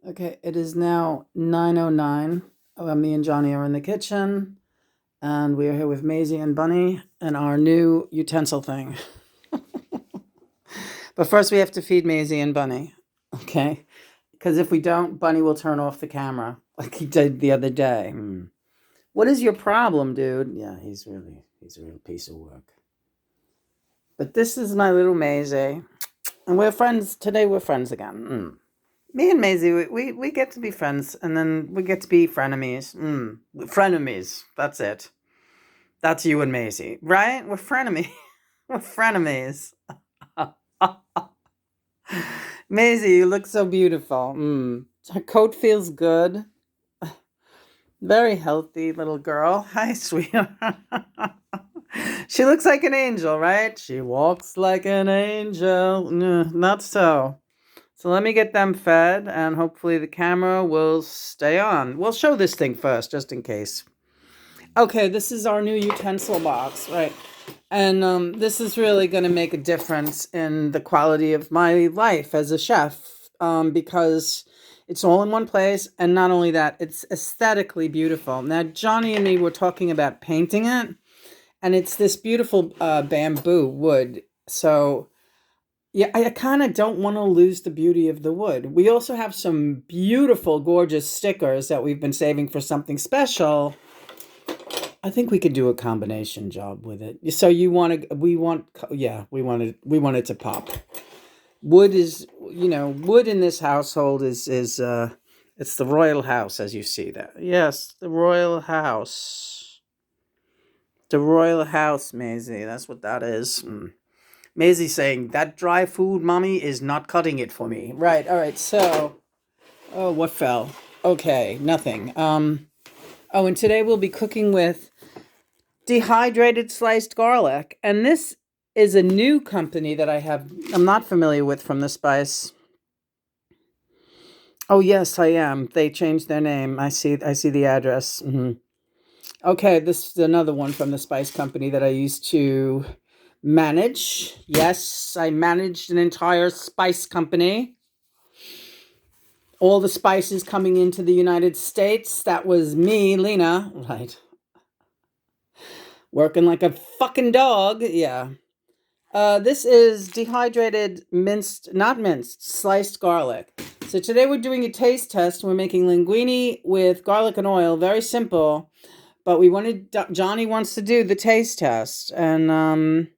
Okay, it is now 9:09. Me and Johnny are in the kitchen, and we are here with Maisy and Bunny and our new utensil thing. But first, we have to feed Maisy and Bunny, okay? Because if we don't, Bunny will turn off the camera like he did the other day. What is your problem, dude? Yeah, he's a real piece of work. But this is my little Maisy, and we're friends today. We're friends again. Me and Maisy, we get to be friends, and then we get to be frenemies. Frenemies. That's it. That's you and Maisy, right? We're frenemies. We're frenemies. Maisy, you look so beautiful. Her coat feels good. Very healthy little girl. Hi, sweetheart. She looks like an angel, right? She walks like an angel. Not so. So let me get them fed, and hopefully the camera will stay on. We'll show this thing first, just in case. Okay, this is our new utensil box, right? And this is really going to make a difference in the quality of my life as a chef, because it's all in one place, and not only that, it's aesthetically beautiful. Now, Johnny and me were talking about painting it, and it's this beautiful bamboo wood. So yeah, I kind of don't want to lose the beauty of the wood. We also have some beautiful, gorgeous stickers that we've been saving for something special. I think we could do a combination job with it. So we want it to pop. Wood is, wood in this household is it's the royal house, as you see that. Yes, the royal house. The royal house, Maisy. That's what that is. Maisy saying, that dry food, mommy, is not cutting it for me. Right, all right, so... Oh, what fell? Okay, nothing. And today we'll be cooking with dehydrated sliced garlic. And this is a new company that I'm not familiar with from the spice. Oh, yes, I am. They changed their name. I see the address. Okay, this is another one from the spice company that I used to manage. Yes, I managed an entire spice company. All the spices coming into the United States. That was me, Lena. Right. Working like a fucking dog. Yeah. This is dehydrated sliced garlic. So today we're doing a taste test. We're making linguine with garlic and oil. Very simple. But Johnny wants to do the taste test. And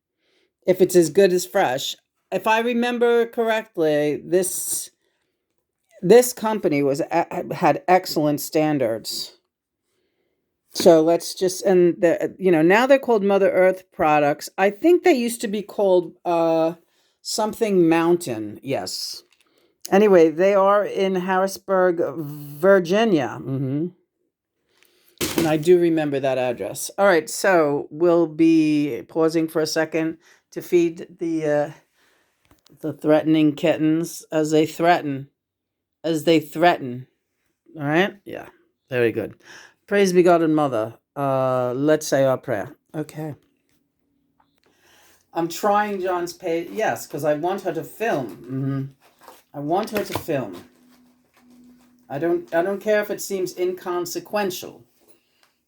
if it's as good as fresh. If I remember correctly, this company had excellent standards. So let's just, now they're called Mother Earth products. I think they used to be called something Mountain. Yes. Anyway, they are in Harrisburg, Virginia. And I do remember that address. All right, so we'll be pausing for a second to feed the threatening kittens as they threaten. All right? Yeah. Very good. Praise be God and Mother. Let's say our prayer. Okay. I'm trying John's page. Yes, because I want her to film. I want her to film. I don't care if it seems inconsequential.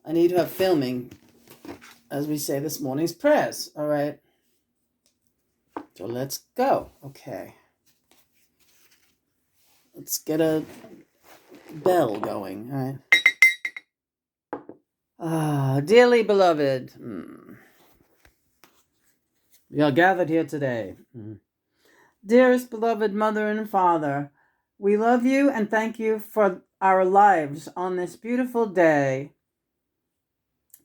I need her filming as we say this morning's prayers. All right. So let's go. Okay. Let's get a bell going. All right. Dearly beloved, we are gathered here today. Dearest beloved Mother and Father, we love you and thank you for our lives on this beautiful day.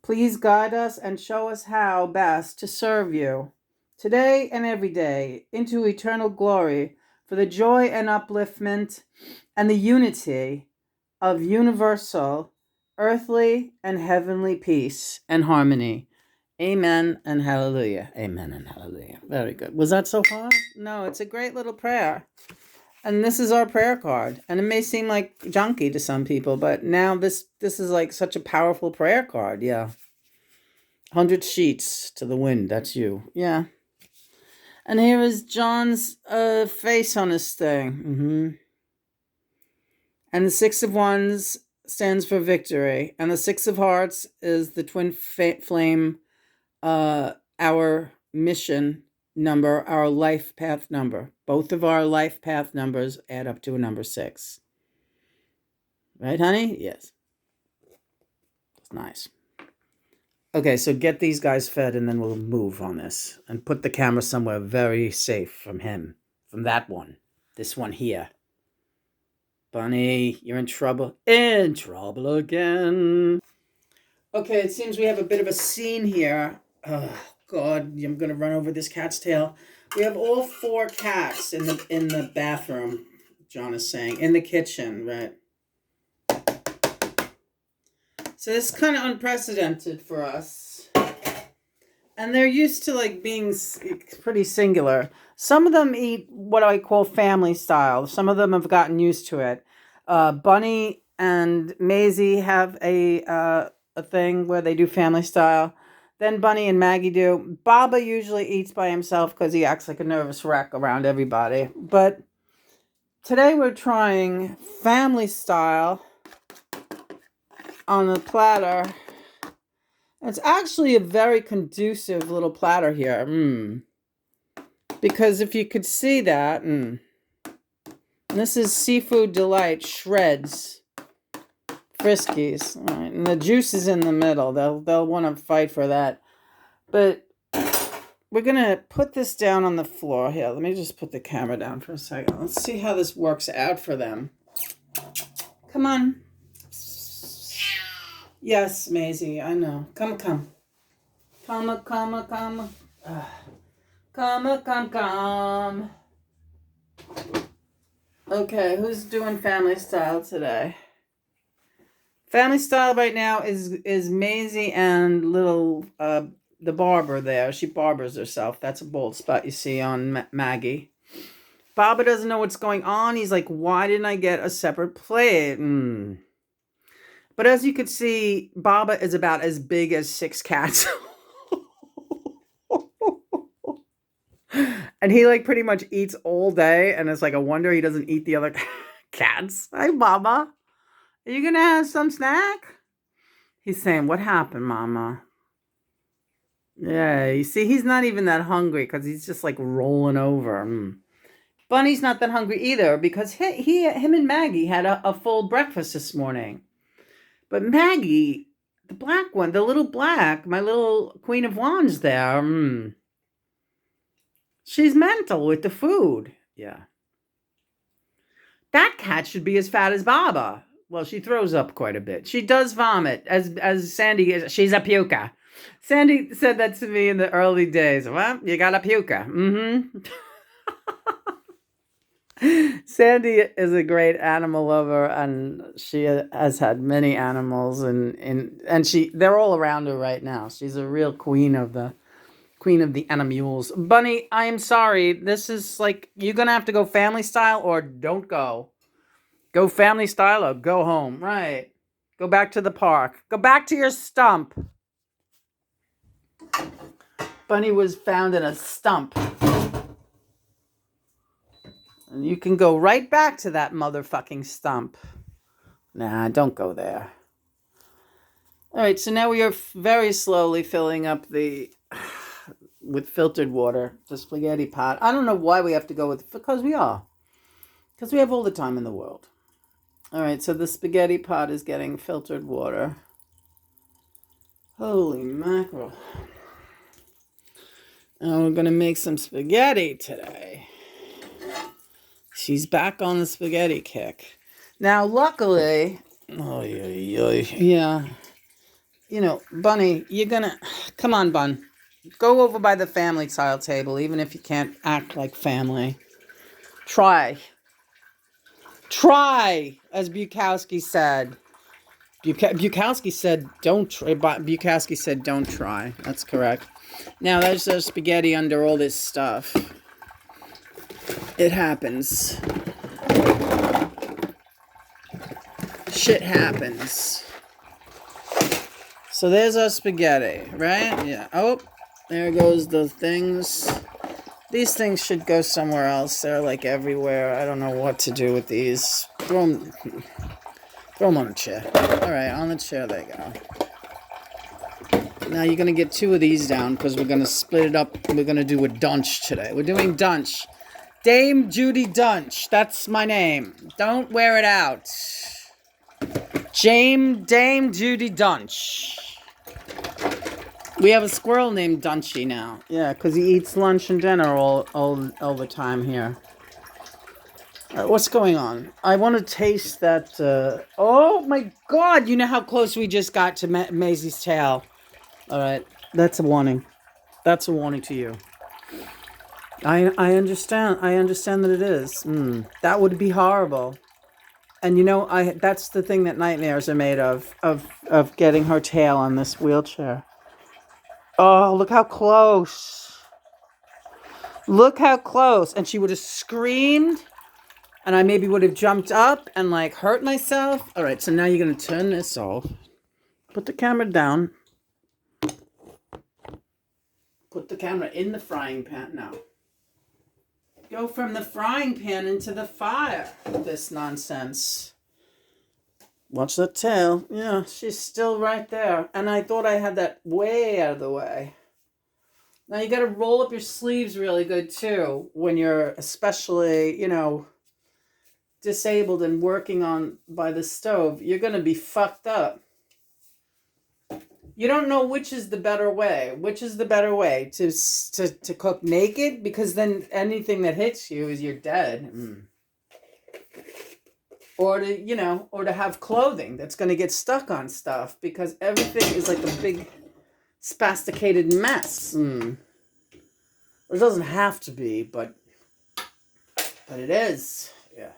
Please guide us and show us how best to serve you today and every day into eternal glory for the joy and upliftment and the unity of universal, earthly, and heavenly peace and harmony. Amen and hallelujah. Amen and hallelujah. Very good. Was that so hard? No, it's a great little prayer. And this is our prayer card. And it may seem like junky to some people, but now this is like such a powerful prayer card. Yeah. 100 sheets to the wind. That's you. Yeah. And here is John's face on his thing. And the 6 of Wands stands for victory. And the 6 of Hearts is the twin flame, our mission number, our life path number. Both of our life path numbers add up to a number 6. Right, honey? Yes. It's nice. Okay, so get these guys fed and then we'll move on this. And put the camera somewhere very safe from him. From that one. This one here. Bunny, you're in trouble. In trouble again. Okay, it seems we have a bit of a scene here. Oh, God, I'm going to run over this cat's tail. We have all 4 cats in the bathroom, John is saying. In the kitchen, right? So this is kind of unprecedented for us. And they're used to like being pretty singular. Some of them eat what I call family style. Some of them have gotten used to it. Bunny and Maisy have a thing where they do family style. Then Bunny and Maggie do. Baba usually eats by himself because he acts like a nervous wreck around everybody. But today we're trying family style on the platter. It's actually a very conducive little platter here. Because if you could see that, this is Seafood Delight Shreds Friskies. All right, and the juice is in the middle. They'll want to fight for that. But we're going to put this down on the floor. Here, let me just put the camera down for a second. Let's see how this works out for them. Come on. Yes, Maisy, I know. Come. Come. Okay, who's doing family style today? Family style right now is Maisy and little the barber there. She barbers herself. That's a bold spot you see on Maggie. Baba doesn't know what's going on. He's like, why didn't I get a separate plate? But as you could see, Baba is about as big as 6 cats. And he like pretty much eats all day. And it's like a wonder he doesn't eat the other cats. Hi, Baba. Are you going to have some snack? He's saying, what happened, Mama? Yeah, you see, he's not even that hungry because he's just like rolling over. Bunny's not that hungry either because him and Maggie had a full breakfast this morning. But Maggie, the black one, the little black, my little Queen of Wands there, she's mental with the food. Yeah. That cat should be as fat as Baba. Well, she throws up quite a bit. She does vomit, as Sandy is. She's a puker. Sandy said that to me in the early days. Well, you got a puker. Sandy is a great animal lover, and she has had many animals, and they're all around her right now. She's a real queen of the animals. Bunny, I am sorry. This is like, you're gonna have to go family style or don't go. Go family style or go home. Right. Go back to the park. Go back to your stump. Bunny was found in a stump. And you can go right back to that motherfucking stump. Nah, don't go there. All right, so now we are very slowly filling up with filtered water, the spaghetti pot. I don't know why we have to go with, because we are. Because we have all the time in the world. All right, so the spaghetti pot is getting filtered water. Holy mackerel. And we're going to make some spaghetti today. She's back on the spaghetti kick. Now, luckily, yeah, you know, Bunny, you're going to, come on, Bun. Go over by the family style table, even if you can't act like family. Try, as Bukowski said. Bukowski said, don't try. Bukowski said, don't try. That's correct. Now, there's a spaghetti under all this stuff. It happens. Shit happens. So there's our spaghetti, right? Yeah. Oh, there goes the things. These things should go somewhere else. They're like everywhere. I don't know what to do with these. Throw them on a chair. All right, on the chair they go. Now you're going to get 2 of these down because we're going to split it up. We're going to do a dunch today. We're doing dunch. Dame Judy Dunch. That's my name. Don't wear it out. Dame Judy Dunch. We have a squirrel named Dunchy now. Yeah, because he eats lunch and dinner all the time here. What's going on? I want to taste that. Oh my God! You know how close we just got to Maisy's tail. All right, that's a warning. That's a warning to you. I understand. I understand that it is. That would be horrible. And you know, that's the thing that nightmares are made of getting her tail on this wheelchair. Oh, look how close. Look how close. And she would have screamed. And I maybe would have jumped up and like hurt myself. All right, so now you're going to turn this off. Put the camera down. Put the camera in the frying pan now. Go from the frying pan into the fire. This nonsense. Watch that tail. Yeah, she's still right there. And I thought I had that way out of the way. Now you got to roll up your sleeves really good too when you're especially, you know, disabled and working on by the stove. You're going to be fucked up. You don't know which is the better way. Which is the better way to cook naked, because then anything that hits you is you're dead. Or to, you know, or to have clothing that's going to get stuck on stuff, because everything is like a big spasticated mess. It doesn't have to be, but it is. Yeah.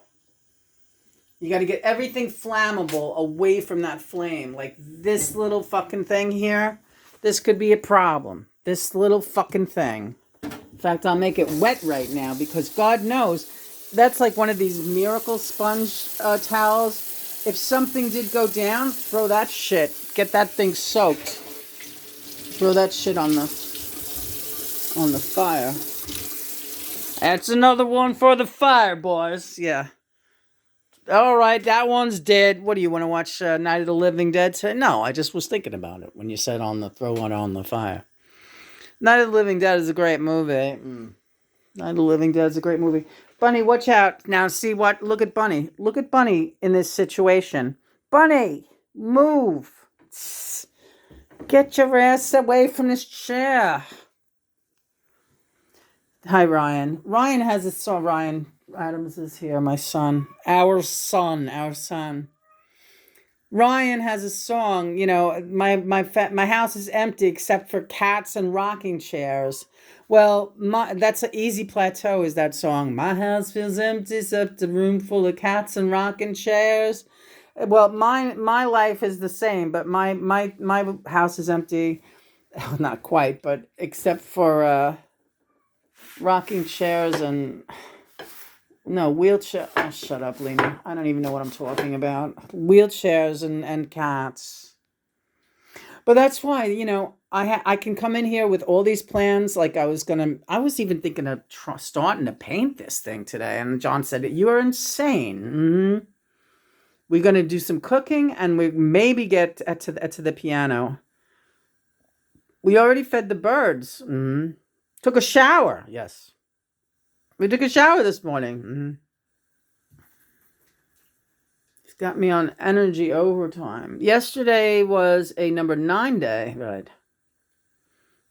You got to get everything flammable away from that flame. Like this little fucking thing here, this could be a problem. This little fucking thing. In fact, I'll make it wet right now because God knows that's like one of these miracle sponge towels. If something did go down, throw that shit. Get that thing soaked. Throw that shit on the fire. That's another one for the fire, boys. Yeah. All right, that one's dead. What do you want to watch? Night of the Living Dead today? No, I just was thinking about it when you said throw one on the fire. Night of the Living Dead is a great movie. Night of the Living Dead is a great movie. Bunny, watch out. Now, see what? Look at Bunny. Look at Bunny in this situation. Bunny, move. Get your ass away from this chair. Hi, Ryan. Ryan has a song. Ryan Adams is here, my son. Our son. Ryan has a song, you know, my house is empty except for cats and rocking chairs. Well, that's an Easy Plateau is that song. My house feels empty except a room full of cats and rocking chairs. Well, my life is the same, but my house is empty. Not quite, but except for rocking chairs and no wheelchair. Oh, shut up, Lena. I don't even know what I'm talking about. Wheelchairs and cats. But that's why, you know, I can come in here with all these plans. Like I was even thinking of starting to paint this thing today. And John said, "You are insane." We're going to do some cooking and we maybe get to the piano. We already fed the birds. Took a shower. Yes. We took a shower this morning. It's got me on energy overtime. Yesterday was a number 9 day. Right.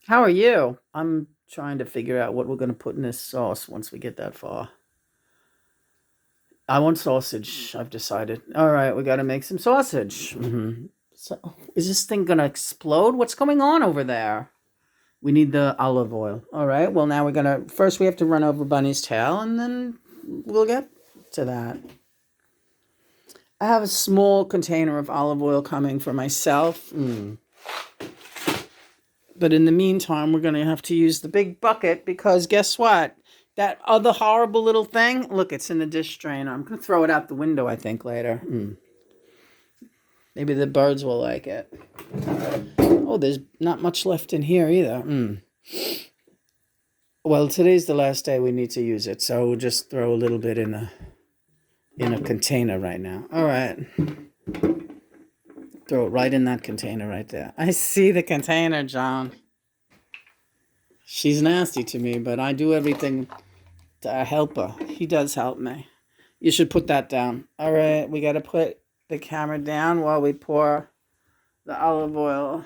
How are you? I'm trying to figure out what we're going to put in this sauce once we get that far. I want sausage. I've decided. All right, we got to make some sausage. So, is this thing going to explode? What's going on over there? We need the olive oil. All right, well, now first we have to run over Bunny's tail, and then we'll get to that. I have a small container of olive oil coming for myself. But in the meantime, we're going to have to use the big bucket because guess what? That other horrible little thing, look, it's in the dish drainer. I'm going to throw it out the window, I think, later. Maybe the birds will like it. Oh, there's not much left in here either. Well, today's the last day we need to use it, so we'll just throw a little bit in a container right now. All right. Throw it right in that container right there. I see the container, John. She's nasty to me, but I do everything to help her. He does help me. You should put that down. All right, we got to put the camera down while we pour the olive oil.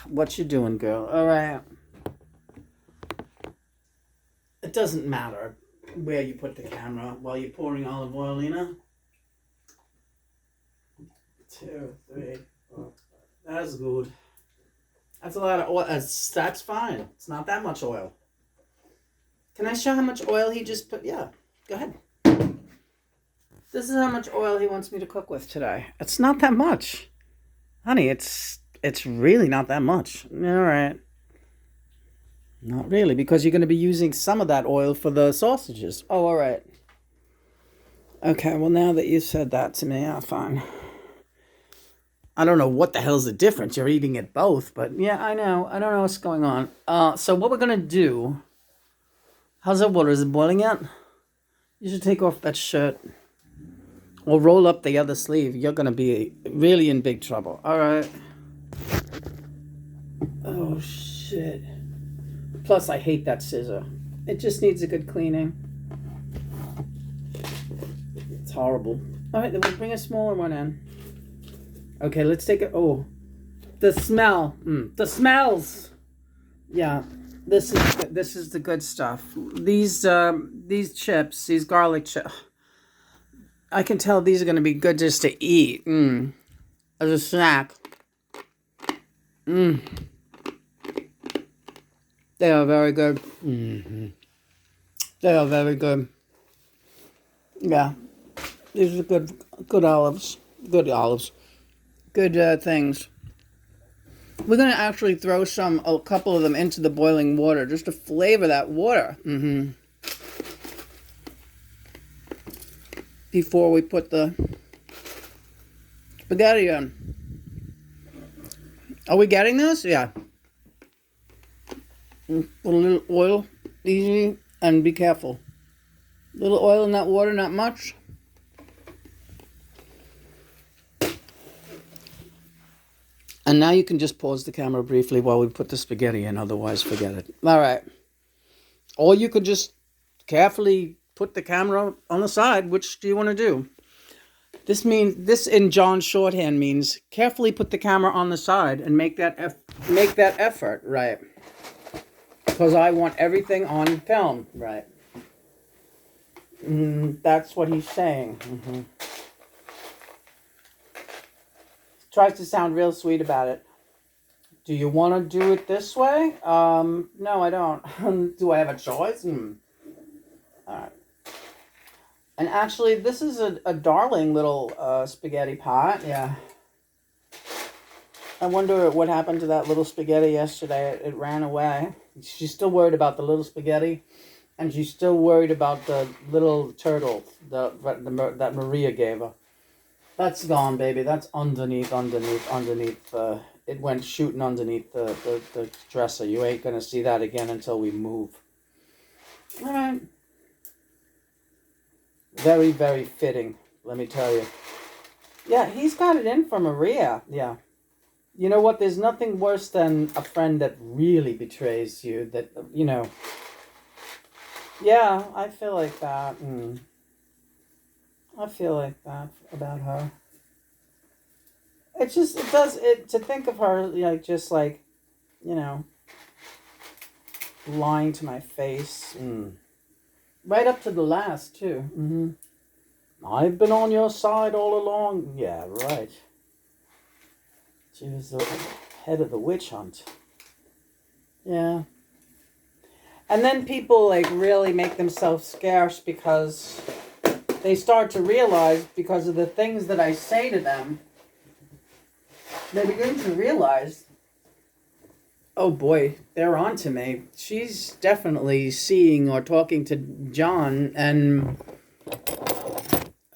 What you doing, girl? All right. It doesn't matter where you put the camera while you're pouring olive oil, Lena. 2, 3, 4. That's good. That's a lot of oil. That's fine. It's not that much oil. Can I show how much oil he just put? Yeah, go ahead. This is how much oil he wants me to cook with today. It's not that much. Honey, it's really not that much. All right. Not really, because you're going to be using some of that oil for the sausages. Oh, all right. Okay, well, now that you said that to me, yeah, fine. I don't know what the hell's the difference. You're eating it both, but yeah, I know. I don't know what's going on. So what we're going to do... How's that water? Is it boiling yet? You should take off that shirt. Or roll up the other sleeve. You're going to be really in big trouble. All right. Oh, shit. Plus, I hate that scissor. It just needs a good cleaning. It's horrible. All right, then we'll bring a smaller one in. Okay, let's take it. Oh, the smell. The smells. Yeah. This is the good stuff. These chips, these garlic chips, I can tell these are going to be good just to eat. As a snack. They are very good. They are very good. Yeah, these are good olives. Good olives. Good things. We're going to actually throw a couple of them into the boiling water just to flavor that water. Before we put the spaghetti in. Are we getting this? Yeah. Put a little oil, easy, and be careful. Little oil in that water, not much. And now you can just pause the camera briefly while we put the spaghetti in, otherwise forget it. All right. Or you could just carefully put the camera on the side. Which do you want to do? This in John's shorthand means carefully put the camera on the side and make that effort, right? Because I want everything on film, right? That's what he's saying. Tries to sound real sweet about it. Do you want to do it this way? No, I don't. Do I have a choice? All right. And actually, this is a darling little spaghetti pot. Yeah. I wonder what happened to that little spaghetti yesterday. It ran away. She's still worried about the little spaghetti, and she's still worried about the little turtle that Maria gave her. That's gone, baby. That's underneath. It went shooting underneath the dresser. You ain't going to see that again until we move. All right. Very, very fitting, let me tell you. Yeah, he's got it in for Maria. Yeah. You know what? There's nothing worse than a friend that really betrays you. That, you know. Yeah, I feel like that. I feel like that about her. It does to think of her like just like, you know, lying to my face. Right up to the last too. I've been on your side all along. Yeah, right. She was the head of the witch hunt. Yeah. And then people like really make themselves scarce because they start to realize, because of the things that I say to them, they begin to realize, oh boy, they're on to me. She's definitely seeing or talking to John, and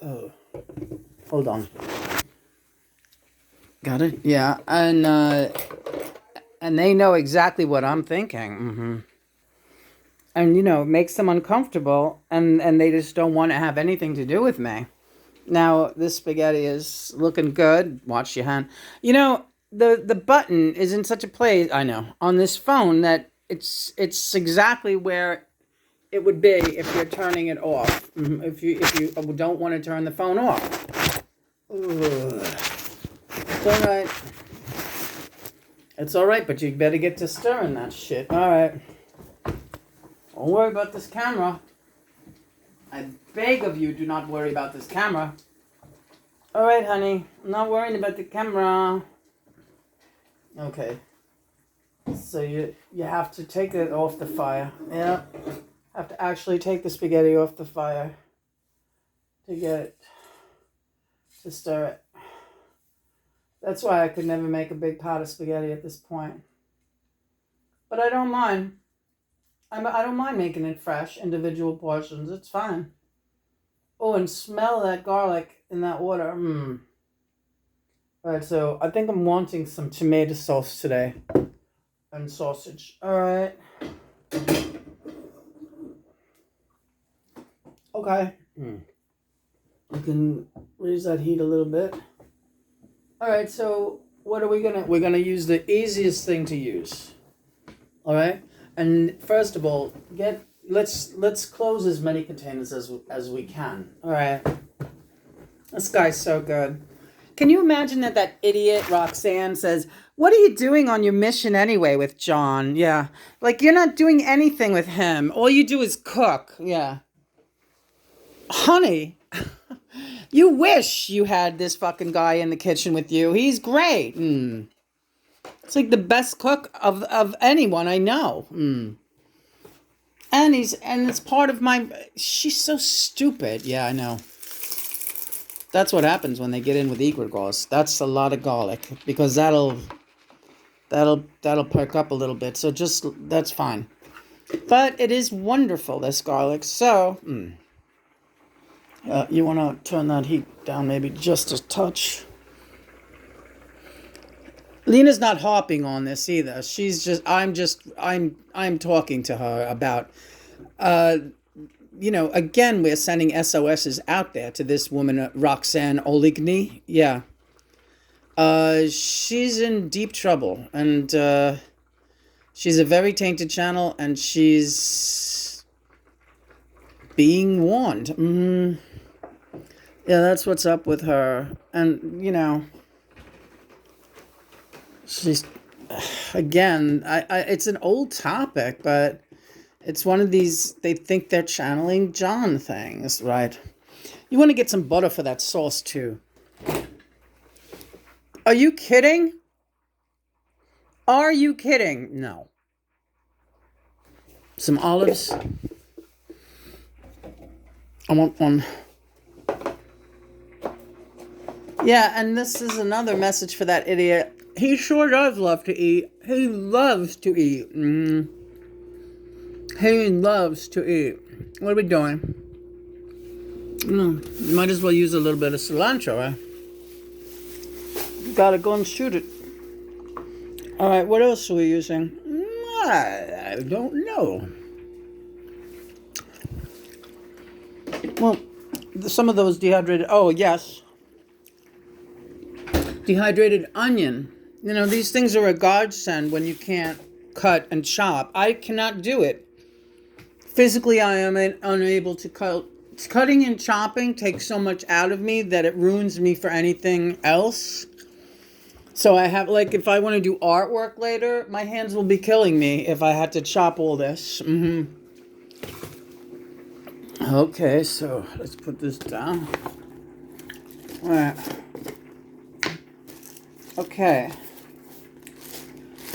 oh, hold on. Got it? Yeah, and And they know exactly what I'm thinking. And, it makes them uncomfortable. And they just don't want to have anything to do with me. Now, this spaghetti is looking good. Watch your hand. The button is in such a place, I know, on this phone that it's exactly where it would be if you're turning it off. If you don't want to turn the phone off. Ugh. It's all right. It's all right, but you better get to stirring that shit. All right. Don't worry about this camera. I beg of you, do not worry about this camera. All right, honey. I'm not worrying about the camera. Okay. So you have to take it off the fire. Yeah. Have to actually take the spaghetti off the fire to get it, to stir it. That's why I could never make a big pot of spaghetti at this point. But I don't mind. I don't mind making it fresh, individual portions. It's fine. Oh, and smell that garlic in that water. All right, so I think I'm wanting some tomato sauce today. And sausage. All right. Okay. You can raise that heat a little bit. All right, so what are we gonna? We're gonna use the easiest thing to use. All right, and first of all, let's close as many containers as we can. All right. This guy's so good. Can you imagine that idiot Roxanne says, "What are you doing on your mission anyway with John?" Yeah, like you're not doing anything with him. All you do is cook. Yeah. Honey, you wish you had this fucking guy in the kitchen with you. He's great. It's like the best cook of anyone I know. And it's part of my... She's so stupid. Yeah, I know. That's what happens when they get in with egregores. That's a lot of garlic. Because that'll perk up a little bit. So that's fine. But it is wonderful, this garlic. So... you want to turn that heat down maybe just a touch. Lena's not harping on this either. She's just, I'm talking to her about, again, we're sending SOSs out there to this woman, Roxanne Oligny. Yeah. She's in deep trouble, and she's a very tainted channel, and she's being warned. Yeah, that's what's up with her. And, she's, again, it's an old topic, but it's one of these, they think they're channeling John things, right? You want to get some butter for that sauce, too. Are you kidding? Are you kidding? No. Some olives. I want one. Yeah, and this is another message for that idiot. He sure does love to eat. He loves to eat. He loves to eat. What are we doing? Might as well use a little bit of cilantro, right? Gotta go and shoot it. Alright, what else are we using? I don't know. Well, some of those dehydrated... Oh, yes. Dehydrated onion. These things are a godsend when you can't cut and chop. I cannot do it. Physically, I am unable to cut. Cutting and chopping takes so much out of me that it ruins me for anything else. So I have, if I want to do artwork later, my hands will be killing me if I had to chop all this. Okay, so let's put this down. All right. Okay.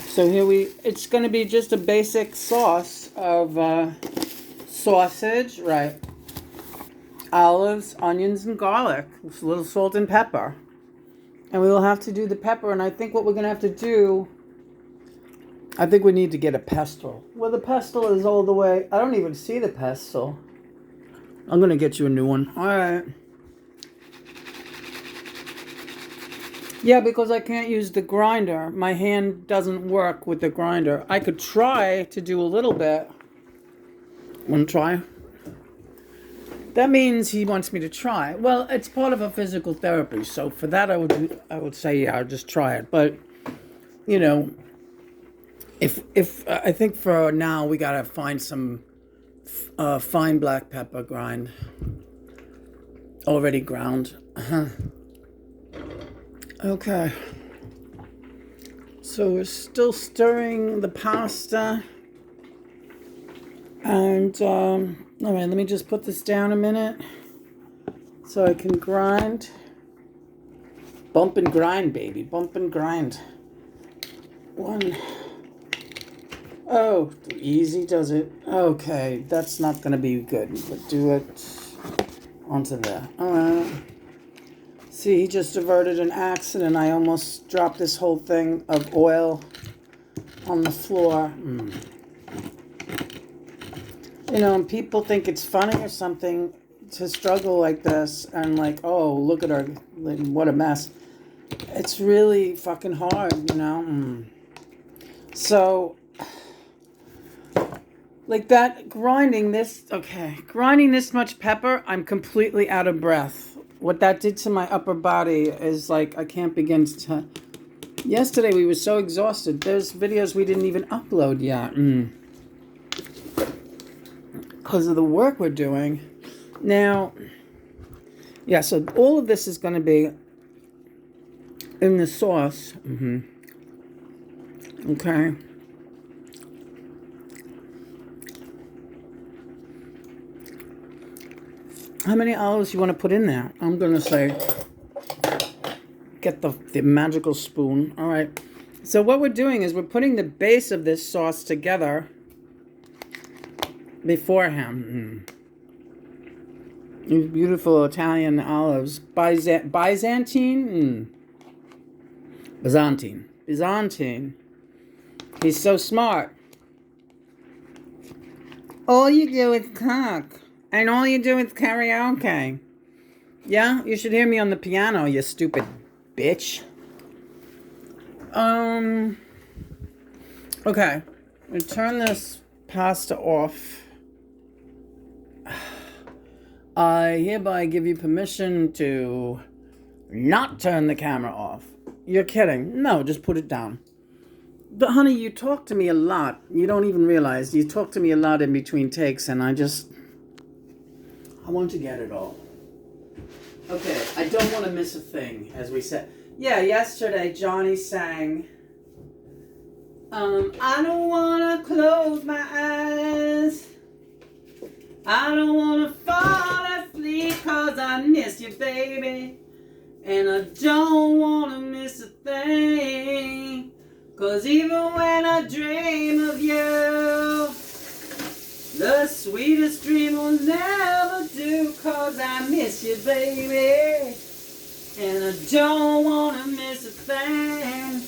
So it's going to be just a basic sauce of sausage, right? Olives, onions, and garlic. With a little salt and pepper. And we will have to do the pepper, and I think what we're going to have to do... I think we need to get a pestle. Well, the pestle is all the way... I don't even see the pestle. I'm going to get you a new one. All right. Yeah, because I can't use the grinder. My hand doesn't work with the grinder. I could try to do a little bit. Want to try? That means he wants me to try. Well, it's part of a physical therapy, so for that I would say yeah, I'll just try it. But you know, if I think for now we gotta find some fine black pepper grind, already ground. Okay. So we're still stirring the pasta. And, all right, let me just put this down a minute so I can grind. Bump and grind, baby. Bump and grind. One. Oh, easy does it. Okay, that's not going to be good. But do it onto there. All right. See, he just averted an accident. I almost dropped this whole thing of oil on the floor. You know, people think it's funny or something to struggle like this and like, oh, look at her, what a mess. It's really fucking hard, you know? So, like that, grinding this much pepper, I'm completely out of breath. What that did to my upper body is like, I can't begin to... Yesterday we were so exhausted. There's videos we didn't even upload yet. Because of the work we're doing. Now, yeah, so all of this is going to be in the sauce. Okay. How many olives you want to put in there? I'm going to say, get the magical spoon. All right. So what we're doing is we're putting the base of this sauce together beforehand. These beautiful Italian olives. Byzantine? Byzantine. He's so smart. All you do is cook. And all you do is karaoke. Yeah? You should hear me on the piano, you stupid bitch. Okay. I'm gonna turn this pasta off. I hereby give you permission to not turn the camera off. You're kidding. No, just put it down. But honey, you talk to me a lot. You don't even realize. You talk to me a lot in between takes, and I want to get it all. Okay, I don't want to miss a thing, as we said. Yeah, yesterday Johnny sang, I don't want to close my eyes. I don't want to fall asleep 'cause I miss you, baby. And I don't want to miss a thing. 'Cause even when I dream of you, the sweetest dream will never do. 'Cause I miss you, baby. And I don't want to miss a thing.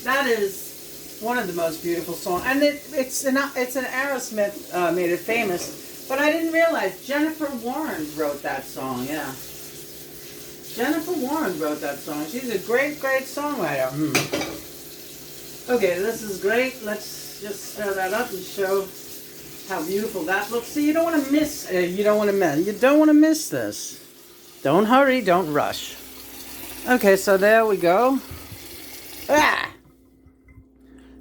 That is one of the most beautiful songs. And it's an Aerosmith made it famous. But I didn't realize Jennifer Warren wrote that song, yeah. Jennifer Warren wrote that song. She's a great, great songwriter. Okay, this is great. Let's just stir that up and show how beautiful that looks. See, you don't want to miss. You don't want to miss this. Don't hurry. Don't rush. Okay, so there we go. Ah!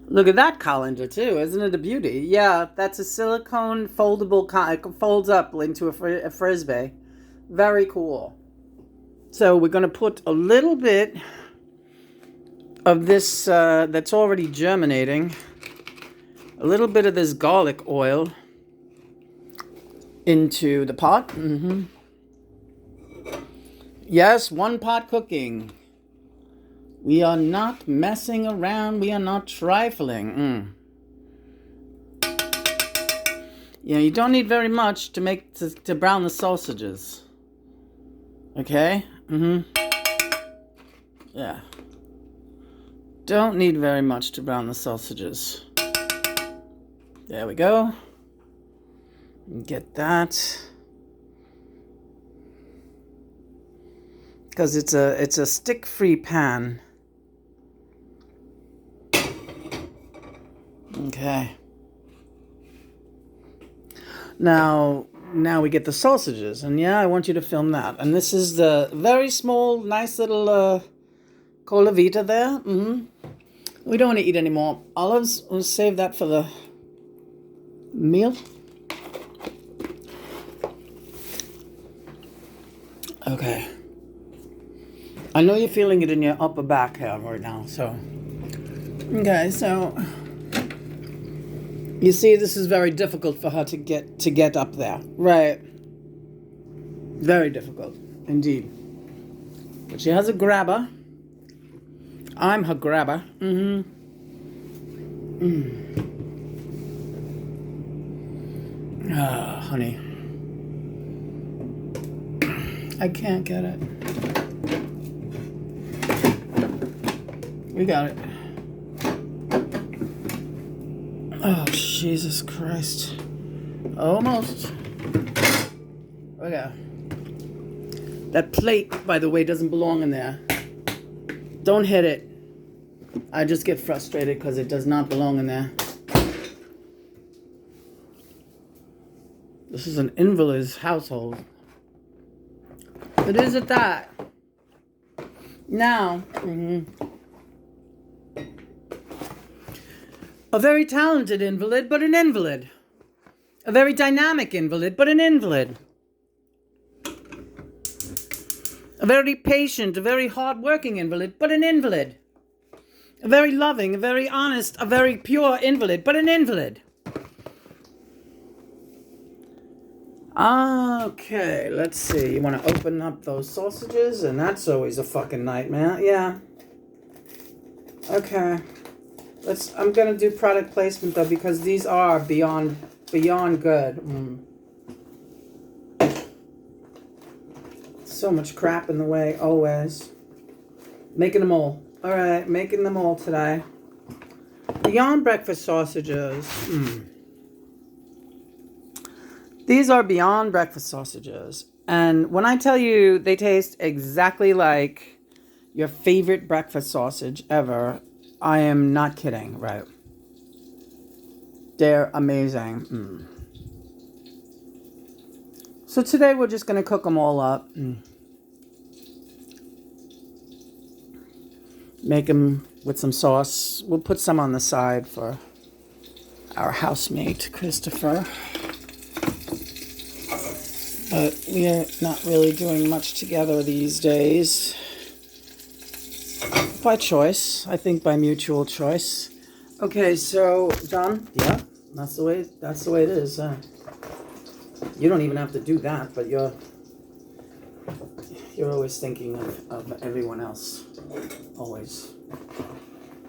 Look at that colander too, isn't it a beauty? Yeah, that's a silicone foldable. It folds up into a frisbee. Very cool. So we're going to put a little bit of this that's already germinating. A little bit of this garlic oil into the pot. Yes, one pot cooking. We are not messing around. We are not trifling. Yeah, you don't need very much to brown the sausages. Okay? Yeah. Don't need very much to brown the sausages. There we go. Get that. because it's a stick-free pan. Okay. Now we get the sausages, and yeah, I want you to film that. And this is the very small, nice little cola vita there. We don't want to eat any more olives. We'll save that for the meal. Okay. I know you're feeling it in your upper back here right now, so. Okay, so. You see, this is very difficult for her to get up there. Right. Very difficult, indeed. But she has a grabber. I'm her grabber. Ah, honey. I can't get it. We got it. Oh, Jesus Christ. Almost. Okay. That plate, by the way, doesn't belong in there. Don't hit it. I just get frustrated because it does not belong in there. This is an invalid's household. It is at that. Now, a very talented invalid, but an invalid. A very dynamic invalid, but an invalid. A very patient, a very hard-working invalid, but an invalid. A very loving, a very honest, a very pure invalid, but an invalid. Okay, let's see. You want to open up those sausages? And that's always a fucking nightmare. Yeah. Okay. I'm gonna do product placement though, because these are beyond good. So much crap in the way, always. Making them all. Alright, making them all today. Beyond breakfast sausages. These are beyond breakfast sausages. And when I tell you they taste exactly like your favorite breakfast sausage ever, I am not kidding, right? They're amazing. So today we're just going to cook them all up. Make them with some sauce. We'll put some on the side for our housemate, Christopher. But we are not really doing much together these days. By choice. I think by mutual choice. Okay, so done? Yeah, that's the way it is. You don't even have to do that, but you're always thinking of everyone else. Always.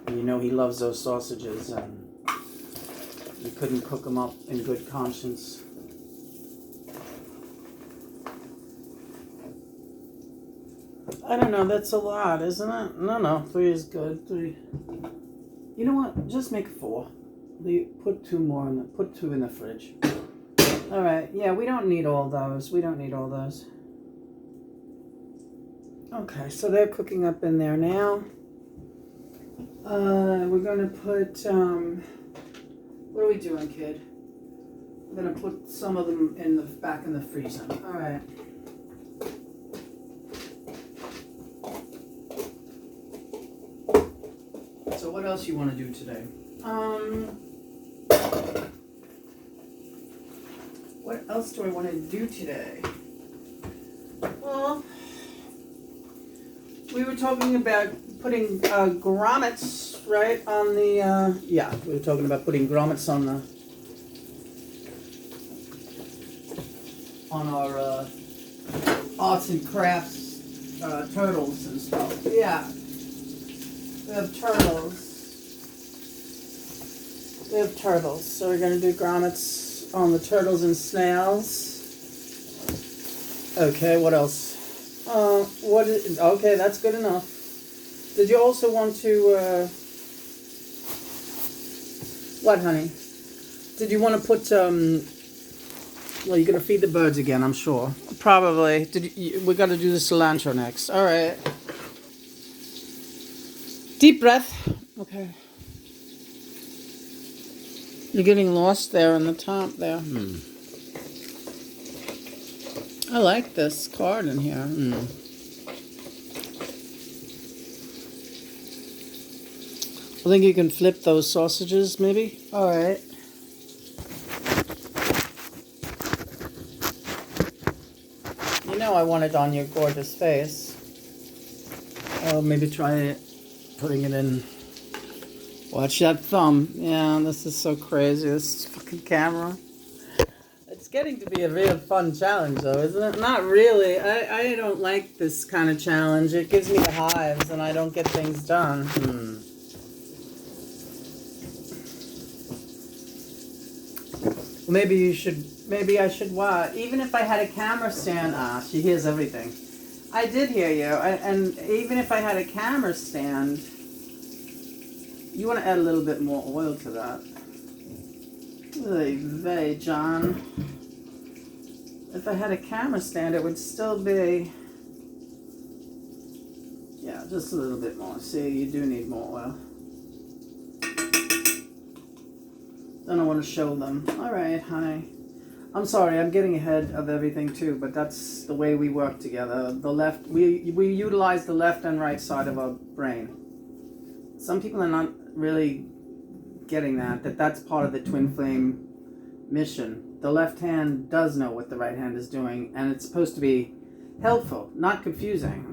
And you know he loves those sausages, and you couldn't cook them up in good conscience. I don't know, that's a lot, isn't it? No, 3 is good. 3. You know what? Just make 4. Put 2 more in put 2 in the fridge. Alright, yeah, we don't need all those. Okay, so they're cooking up in there now. We're gonna put, what are we doing, kid? We're gonna put some of them back in the freezer. Alright. So what else you want to do today? What else do I want to do today? Well, we were talking about putting grommets, right, on the, yeah, we were talking about putting grommets on our arts and crafts turtles and stuff. Yeah. We have turtles. So we're going to do grommets on the turtles and snails. Okay, what else? Okay, that's good enough. Did you also want to, what, honey? Did you want to put, Well, you're gonna feed the birds again, I'm sure. Probably. We gotta do the cilantro next. All right. Deep breath. Okay. You're getting lost there on the top there. I like this card in here. I think you can flip those sausages, maybe. All right. You know I want it on your gorgeous face. Oh, maybe try it, putting it in. Watch that thumb. Yeah, this is so crazy. This fucking camera. It's getting to be a real fun challenge, though, isn't it? Not really. I don't like this kind of challenge. It gives me the hives, and I don't get things done. Maybe you should. Maybe I should watch. Even if I had a camera stand. She hears everything. I did hear you. And even if I had a camera stand, you want to add a little bit more oil to that. Vey, John. If I had a camera stand, it would still be. Yeah, just a little bit more. See, you do need more oil. Then I want to show them. All right, honey. I'm sorry, I'm getting ahead of everything too, but that's the way we work together. The left, we utilize the left and right side of our brain. Some people are not really getting that's part of the twin flame mission. The left hand does know what the right hand is doing, and it's supposed to be helpful, not confusing.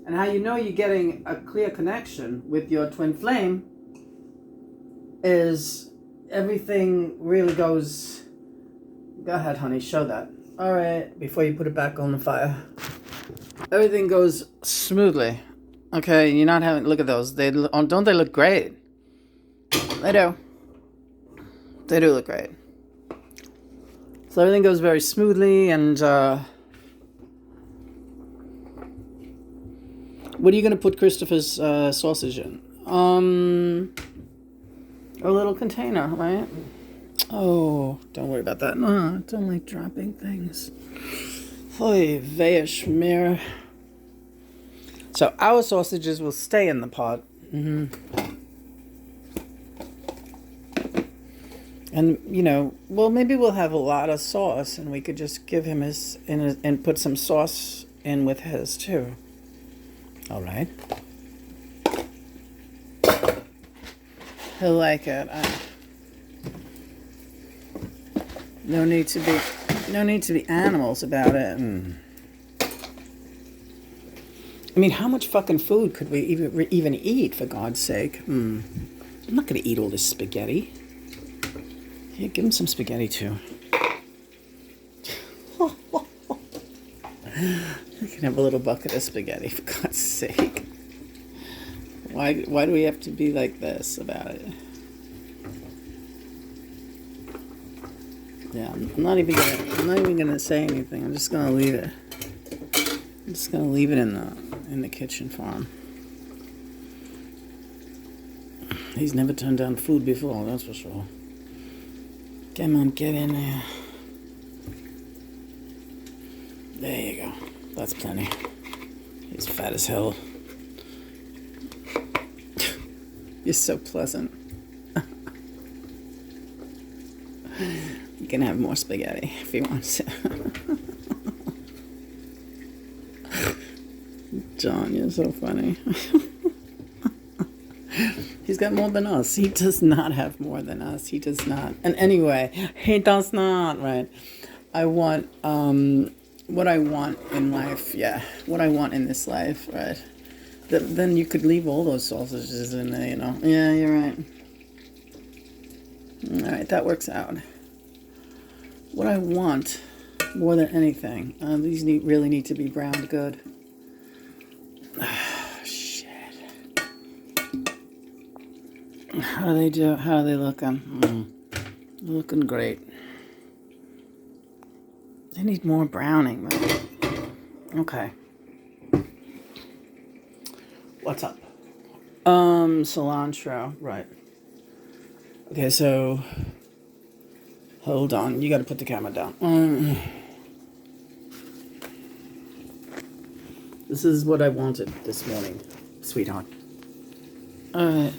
And how you know you're getting a clear connection with your twin flame is everything really goes. Go ahead, honey, show that. All right, before you put it back on the fire. Everything goes smoothly. Okay, you're not having. Look at those. Don't they look great? They do. They do look great. So everything goes very smoothly, and what are you gonna put Christopher's sausage in? A little container, right? Oh, don't worry about that. No, I don't like dropping things. Oy vey, schmear. So our sausages will stay in the pot. And, well, maybe we'll have a lot of sauce, and we could just give him and put some sauce in with his, too. All right. He'll like it. No need to be animals about it. I mean, how much fucking food could we even eat, for God's sake? I'm not going to eat all this spaghetti. Yeah, give him some spaghetti, too. You can have a little bucket of spaghetti, for God's sake. Why do we have to be like this about it? Yeah, I'm not even gonna say anything. I'm just gonna leave it. I'm just gonna leave it in the kitchen for him. He's never turned down food before, that's for sure. Come on, get in there. There you go. That's plenty. He's fat as hell. You're so pleasant. You can have more spaghetti if he wants to. John, you're so funny. He's got more than us. He does not have more than us. He does not. And anyway, he does not, right? I want, what I want in life, yeah. What I want in this life, right? Then you could leave all those sausages in there, Yeah, you're right. All right, that works out. What I want more than anything, these really need to be browned good. Shit. How do they do? How are they looking? Looking great. They need more browning, though. Okay. What's up? Cilantro, right. Okay, so Hold on, you got to put the camera down. This is what I wanted this morning, sweetheart. Alright.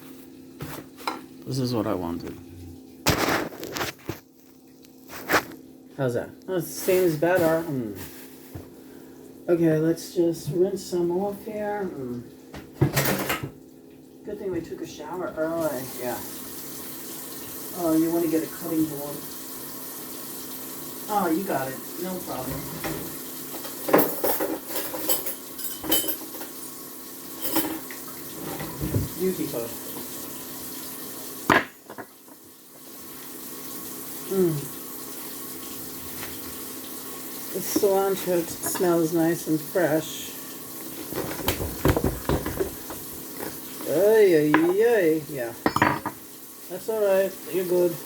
This is what I wanted. How's that? Oh, it's the same as better. Okay, let's just rinse some off here. Good thing we took a shower early. Yeah. Oh, you want to get a cutting board? Oh, you got it. No problem. Beautiful. The cilantro smells nice and fresh. Ay, ay, ay. Yeah. That's alright. You're good.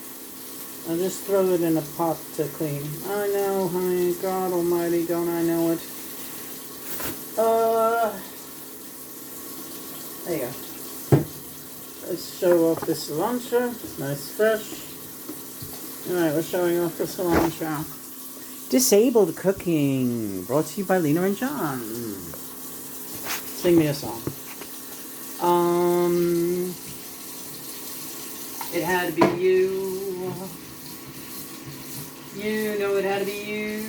I'll just throw it in a pot to clean. I know, honey. God almighty, don't I know it. There you go. Let's show off the cilantro. It's nice fresh. Alright, we're showing off the cilantro. Disabled Cooking, brought to you by Lena and John. Sing me a song. It had to be you. You know it had to be you.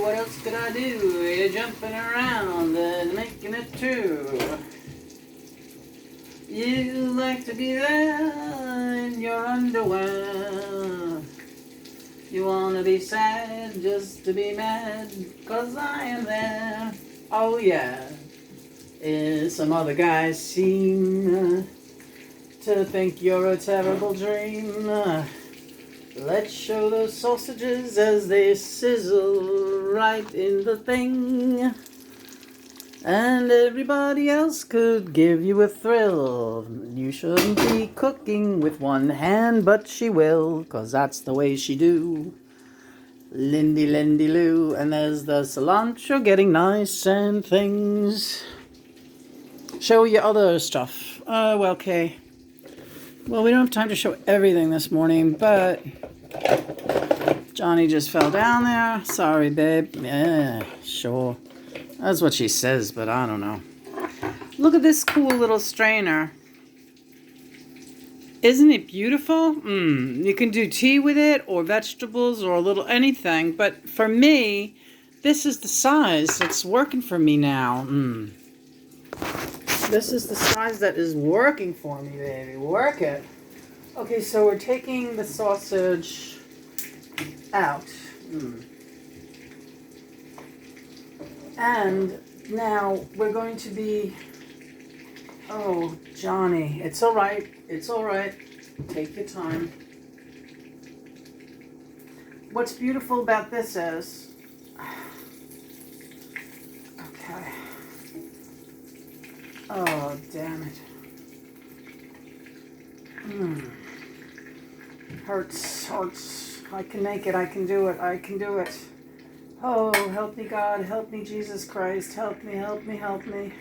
What else could I do? You're jumping around and making it true. You like to be there in your underwear. You wanna be sad just to be mad, 'cause I am there. Oh yeah. Some other guys seem to think you're a terrible dream. Let's show those sausages as they sizzle right in the thing. And everybody else could give you a thrill. You shouldn't be cooking with one hand, but she will, 'cause that's the way she do. Lindy, lindy, loo. And there's the cilantro getting nice and things. Show you other stuff. Well, okay. Well, we don't have time to show everything this morning, but Johnny just fell down there. Sorry, babe. Yeah, sure. That's what she says, but I don't know. Look at this cool little strainer. Isn't it beautiful? You can do tea with it, or vegetables, or a little anything. But for me, this is the size that's working for me now. This is the size that is working for me, baby. Work it. Okay, so we're taking the sausage out. And now we're going to be... Oh, Johnny. It's all right. It's all right. Take your time. What's beautiful about this is... Okay. Oh, damn it. Hurts, hurts. I can make it. I can do it. I can do it. Oh, help me, God. Help me, Jesus Christ. Help me, help me, help me.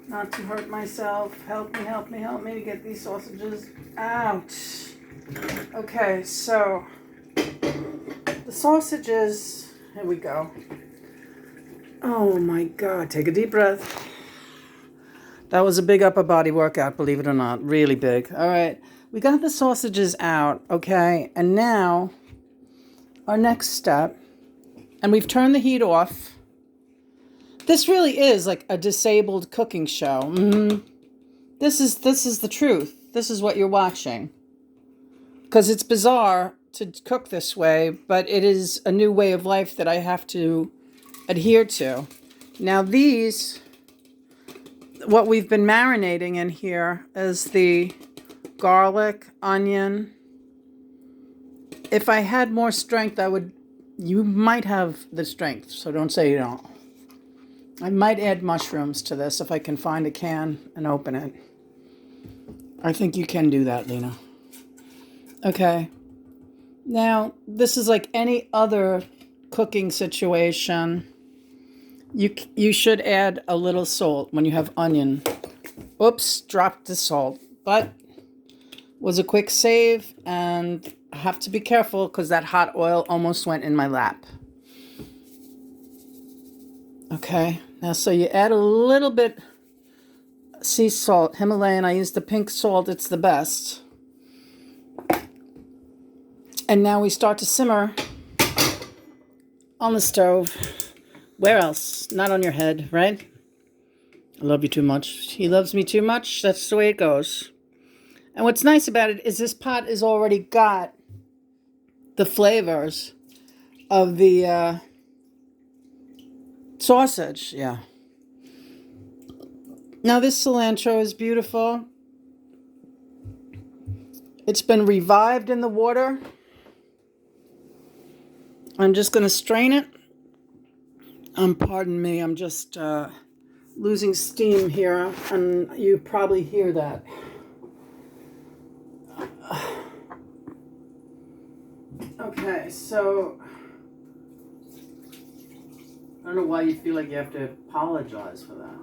Not to hurt myself. Help me, help me, help me to get these sausages out. Okay, so the sausages, here we go. Oh my God, take a deep breath. That was a big upper body workout, believe it or not. Really big. All right, we got the sausages out, okay? And now our next step, and we've turned the heat off. This really is like a disabled cooking show. This is the truth. This is what you're watching. Because it's bizarre to cook this way, but it is a new way of life that I have to adhere to. Now these, what we've been marinating in here is the garlic, onion. If I had more strength, you might have the strength, so don't say you don't. I might add mushrooms to this if I can find a can and open it. I think you can do that, Lena. Okay. Now, this is like any other cooking situation. You should add a little salt when you have onion. Oops, dropped the salt. But was a quick save, and I have to be careful because that hot oil almost went in my lap. Okay, now so you add a little bit sea salt, Himalayan. I use the pink salt, it's the best. And now we start to simmer on the stove. Where else? Not on your head, right? I love you too much. He loves me too much. That's the way it goes. And what's nice about it is this pot has already got the flavors of the sausage. Yeah. Now this cilantro is beautiful. It's been revived in the water. I'm just going to strain it. Pardon me, I'm just losing steam here, and you probably hear that. Okay, so I don't know why you feel like you have to apologize for that.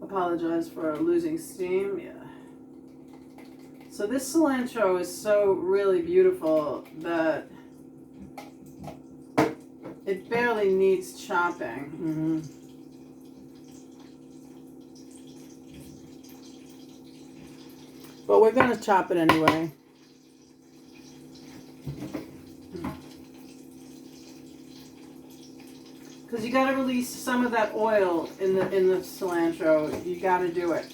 Apologize for losing steam, yeah. So this cilantro is so really beautiful that it barely needs chopping. But we're going to chop it anyway. Because you got to release some of that oil in the cilantro. You got to do it.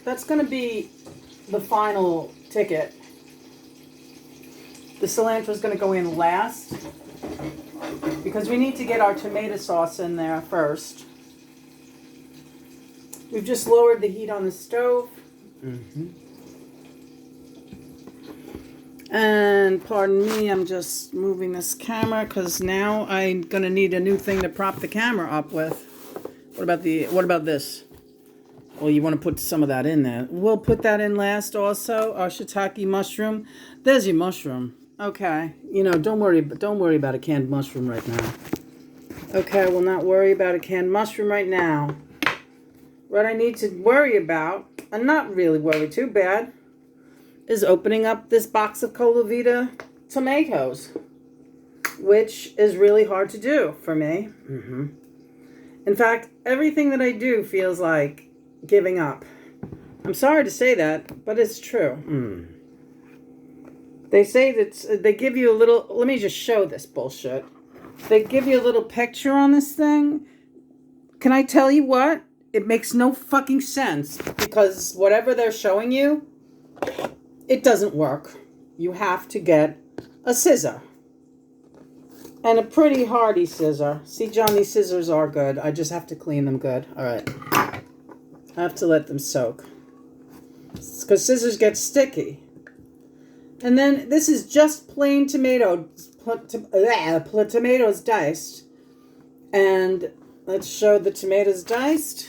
That's going to be the final ticket. The cilantro is going to go in last because we need to get our tomato sauce in there first. We've just lowered the heat on the stove. And pardon me, I'm just moving this camera because now I'm going to need a new thing to prop the camera up with. What about this? Well, you want to put some of that in there. We'll put that in last also. Our shiitake mushroom. There's your mushroom. Okay. You know, don't worry about a canned mushroom right now. Okay, we'll not worry about a canned mushroom right now. What I need to worry about, and not really worry too bad, is opening up this box of Colavita tomatoes, which is really hard to do for me. In fact, everything that I do feels like giving up. I'm sorry to say that, but it's true. They say that they give you a little, let me just show this bullshit. They give you a little picture on this thing. Can I tell you what? It makes no fucking sense because whatever they're showing you, it doesn't work. You have to get a scissor. And a pretty hardy scissor. See, John, these scissors are good. I just have to clean them good. All right. I have to let them soak. Because scissors get sticky. And then this is just plain tomatoes diced. And let's show the tomatoes diced.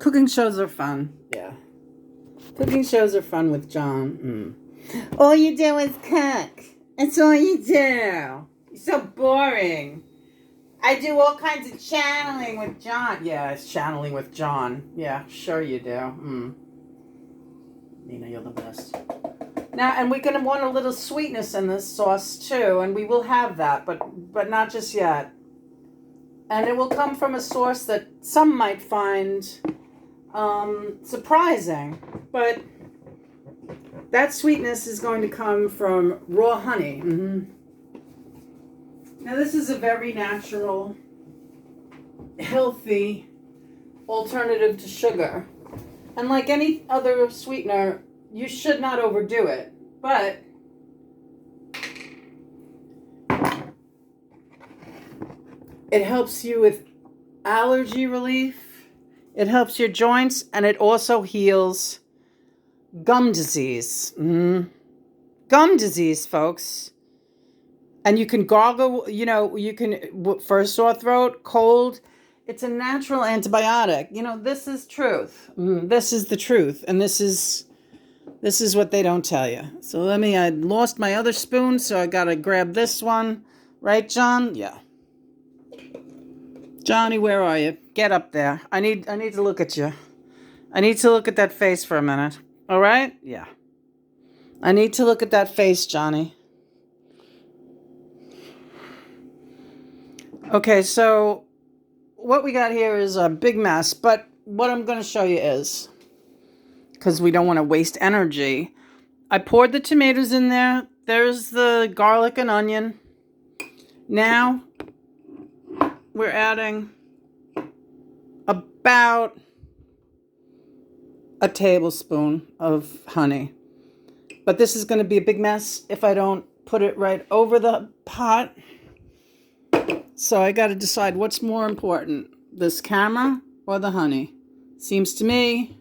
Cooking shows are fun. Yeah. Cooking shows are fun with John. All you do is cook. That's all you do. You're so boring. I do all kinds of channeling with John. Yeah, it's channeling with John. Yeah, sure you do. Lena, you're the best. Now, and we're going to want a little sweetness in this sauce too, and we will have that, but not just yet. And it will come from a source that some might find surprising, but that sweetness is going to come from raw honey. Now, this is a very natural, healthy alternative to sugar. And like any other sweetener, you should not overdo it. But it helps you with allergy relief. It helps your joints, and it also heals gum disease. Gum disease, folks. And you can gargle, you know, you can, for a sore throat, cold. It's a natural antibiotic. You know, this is truth. This is the truth. And this is what they don't tell you. So I lost my other spoon, so I got to grab this one. Right, John? Yeah. Johnny, where are you? Get up there. I need to look at you. I need to look at that face for a minute. All right? Yeah. I need to look at that face, Johnny. Okay, so what we got here is a big mess, but what I'm going to show you is, because we don't want to waste energy, I poured the tomatoes in there. There's the garlic and onion. Now we're adding about a tablespoon of honey. But this is going to be a big mess if I don't put it right over the pot. So I got to decide what's more important, this camera or the honey. Seems to me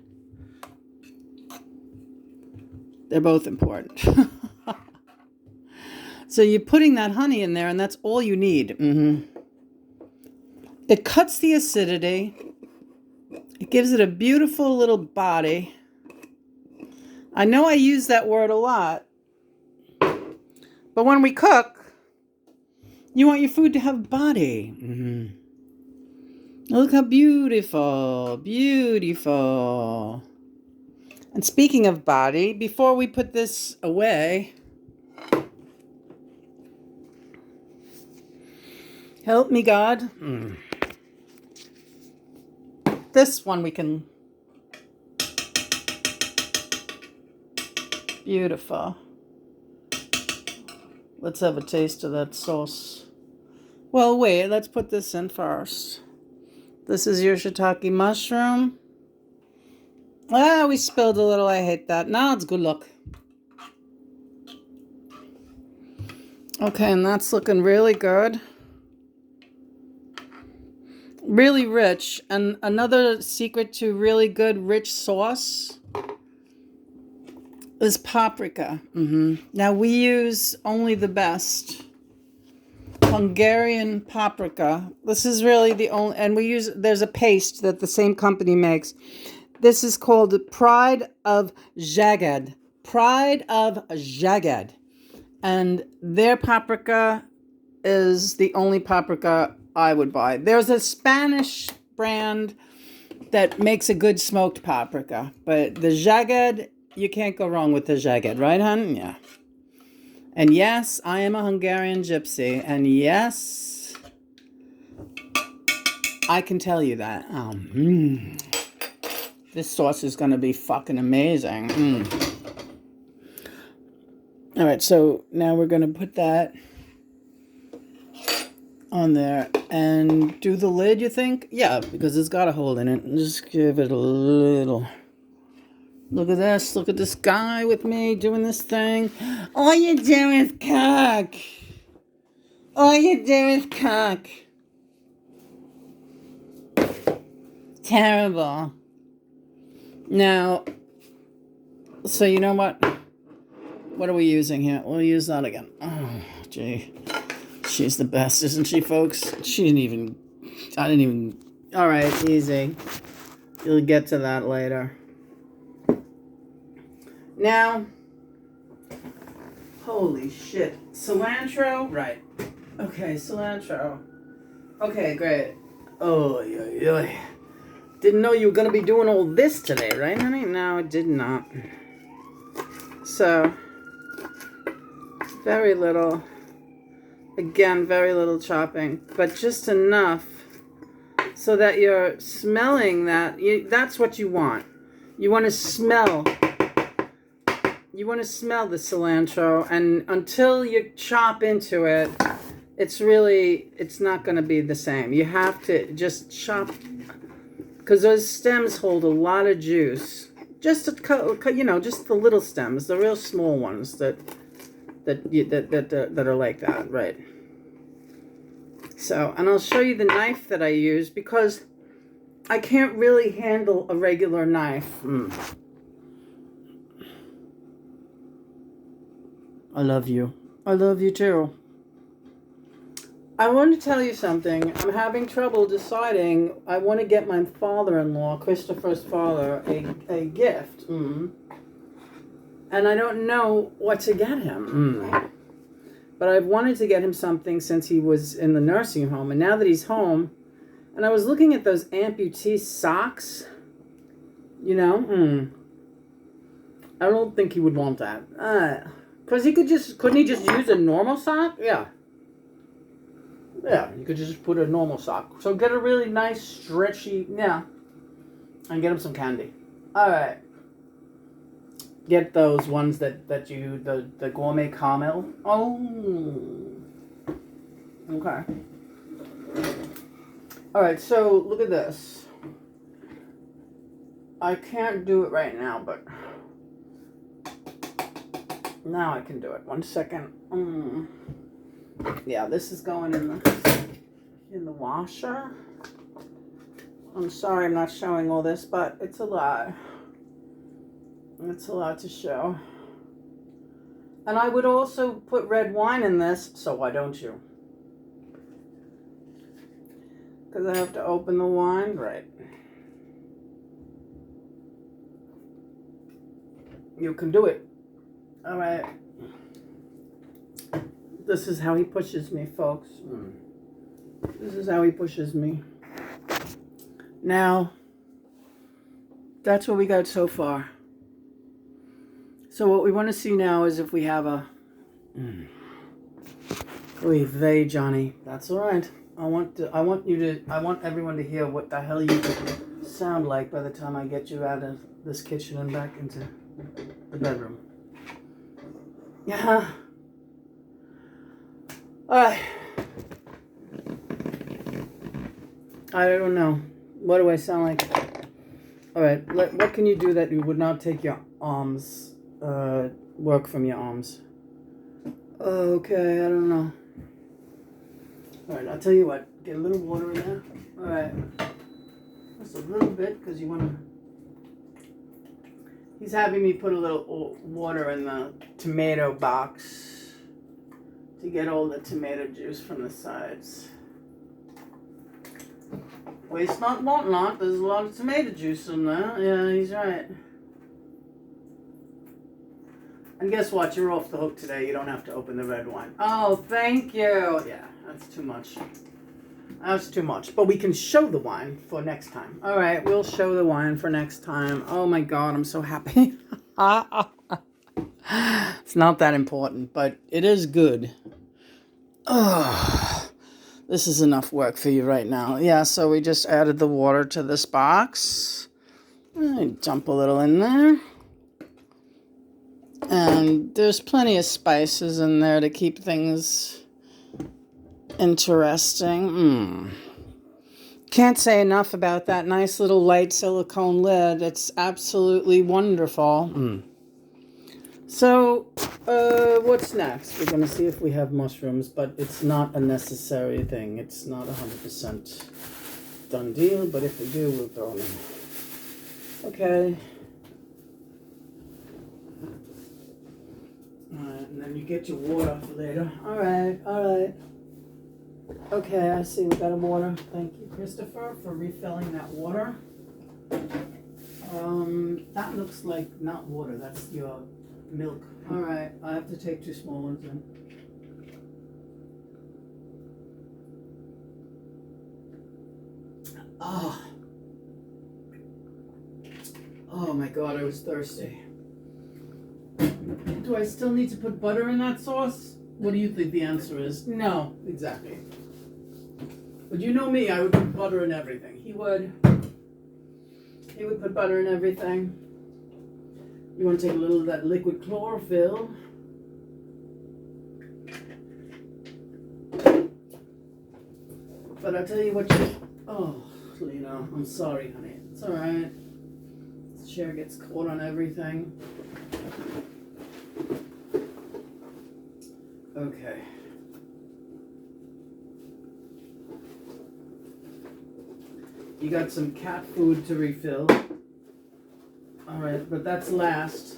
they're both important. So you're putting that honey in there, and that's all you need. It cuts the acidity. It gives it a beautiful little body. I know I use that word a lot, but when we cook, you want your food to have body. Look how beautiful, beautiful. And speaking of body, before we put this away, help me, God. This one we can... Beautiful. Let's have a taste of that sauce. Well, wait, let's put this in first. This is your shiitake mushroom. Ah, we spilled a little. I hate that. Now it's good look. Okay, and that's looking really good. Really rich. And another secret to really good rich sauce is paprika. Now we use only the best Hungarian paprika. This is really the only, and we use, there's a paste that the same company makes. This is called Pride of Szeged. Pride of Szeged. And their paprika is the only paprika I would buy. There's a Spanish brand that makes a good smoked paprika, but the Szeged, you can't go wrong with the Szeged, right, hon? Yeah. And yes, I am a Hungarian gypsy, and yes, I can tell you that. This sauce is going to be fucking amazing. All right, so now we're going to put that on there and do the lid, you think? Yeah, because it's got a hole in it. Just give it a little... Look at this. Look at this guy with me doing this thing. All you do is cook. All you do is cook. Terrible. Now, so you know what? What are we using here? We'll use that again. Oh, gee. She's the best, isn't she, folks? She didn't even... I didn't even... All right, easy. You'll get to that later. Now, holy shit. Cilantro? Right. Okay, cilantro. Okay, great. Oh, yeah. Didn't know you were going to be doing all this today, right, honey? No, I did not. So, very little. Again, very little chopping. But just enough so that you're smelling that. That's what you want. You want to smell... You want to smell the cilantro, and until you chop into it, it's not going to be the same. You have to just chop, because those stems hold a lot of juice. Just just the little stems, the real small ones that are like that, right? So, and I'll show you the knife that I use, because I can't really handle a regular knife. I love you. I love you too. I want to tell you something. I'm having trouble deciding. I want to get my father-in-law, Christopher's father, a gift. And I don't know what to get him. But I've wanted to get him something since he was in the nursing home. And now that he's home, and I was looking at those amputee socks You know? I don't think he would want that. Because couldn't he just use a normal sock? Yeah. Yeah, you could just put a normal sock. So get a really nice, stretchy, yeah. And get him some candy. Alright. Get those ones that the gourmet caramel. Oh. Okay. Alright, so look at this. I can't do it right now, but now I can do it. 1 second. Yeah, this is going in the washer. I'm sorry I'm not showing all this, but it's a lot. It's a lot to show. And I would also put red wine in this, so why don't you? Because I have to open the wine, right? You can do it. All right. This is how he pushes me, folks. This is how he pushes me. Now, that's what we got so far. So what we want to see now is if we have a... Oy vey, Johnny. That's all right. I want everyone to hear what the hell you sound like by the time I get you out of this kitchen and back into the bedroom. Yeah. Alright. I don't know. What do I sound like? Alright, what can you do that you would not take your arms, work from your arms? Okay, I don't know. Alright, I'll tell you what. Get a little water in there. Alright. Just a little bit, because you want to... He's having me put a little water in the tomato box to get all the tomato juice from the sides. Waste not, want not. There's a lot of tomato juice in there. Yeah, he's right. And guess what? You're off the hook today. You don't have to open the red wine. Oh, thank you. Yeah, that's too much. That's too much. But we can show the wine for next time. All right, we'll show the wine for next time. Oh, my God, I'm so happy. It's not that important, but it is good. Oh, this is enough work for you right now. Yeah, so we just added the water to this box. Dump a little in there. And there's plenty of spices in there to keep things interesting. Can't say enough about that nice little light silicone lid. It's absolutely wonderful. So, what's next? We're going to see if we have mushrooms, but it's not a necessary thing. It's not 100% done deal, but if we do, we'll throw them in. Okay. Alright, and then you get your water for later. Alright. Okay, I see we got a water. Thank you, Christopher, for refilling that water. That looks like not water, that's your milk. Alright, I have to take 2 small ones in. Oh my God, I was thirsty. Do I still need to put butter in that sauce? What do you think the answer is? No, exactly. But you know me, I would put butter in everything. He would put butter in everything. You want to take a little of that liquid chlorophyll. But I'll tell you what oh, Lena, I'm sorry, honey. It's alright. This chair gets caught on everything. Okay. You got some cat food to refill. Alright, but that's last.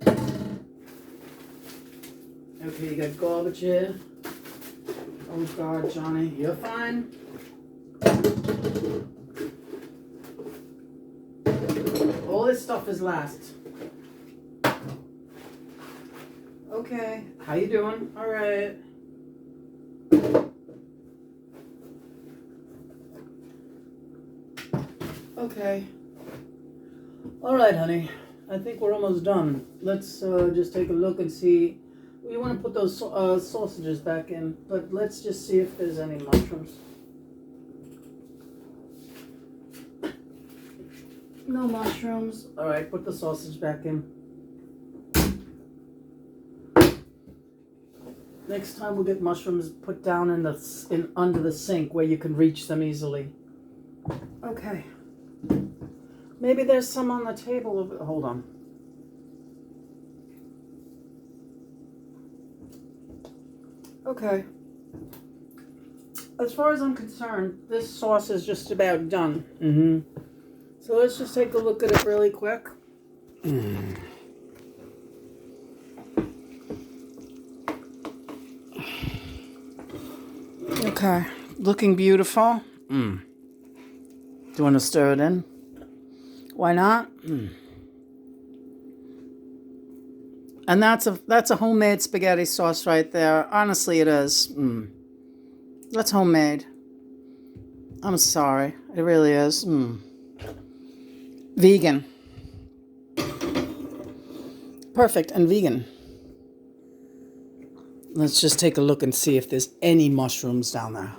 Okay, you got garbage here. Oh God, Johnny, you're fine. All this stuff is last. Okay, how you doing? Alright. Okay. All right, honey. I think we're almost done. Let's just take a look and see. We want to put those sausages back in, but let's just see if there's any mushrooms. No mushrooms. All right, put the sausage back in. Next time we'll get mushrooms put down in under the sink where you can reach them easily. Okay. Maybe there's some on the table. Hold on. Okay. As far as I'm concerned, this sauce is just about done. So let's just take a look at it really quick. Okay, looking beautiful. Do you want to stir it in? Why not? And that's a homemade spaghetti sauce right there. Honestly, it is. That's homemade. I'm sorry, it really is. Vegan. Perfect and vegan. Let's just take a look and see if there's any mushrooms down there.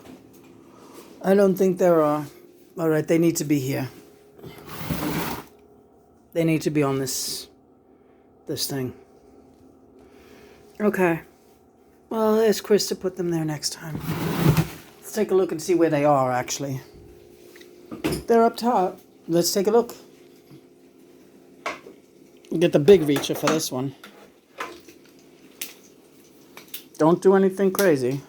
I don't think there are. All right, they need to be here. They need to be on this thing. Okay. Well, ask Chris to put them there next time. Let's take a look and see where they are, actually. They're up top. Let's take a look. Get the big reacher for this one. Don't do anything crazy.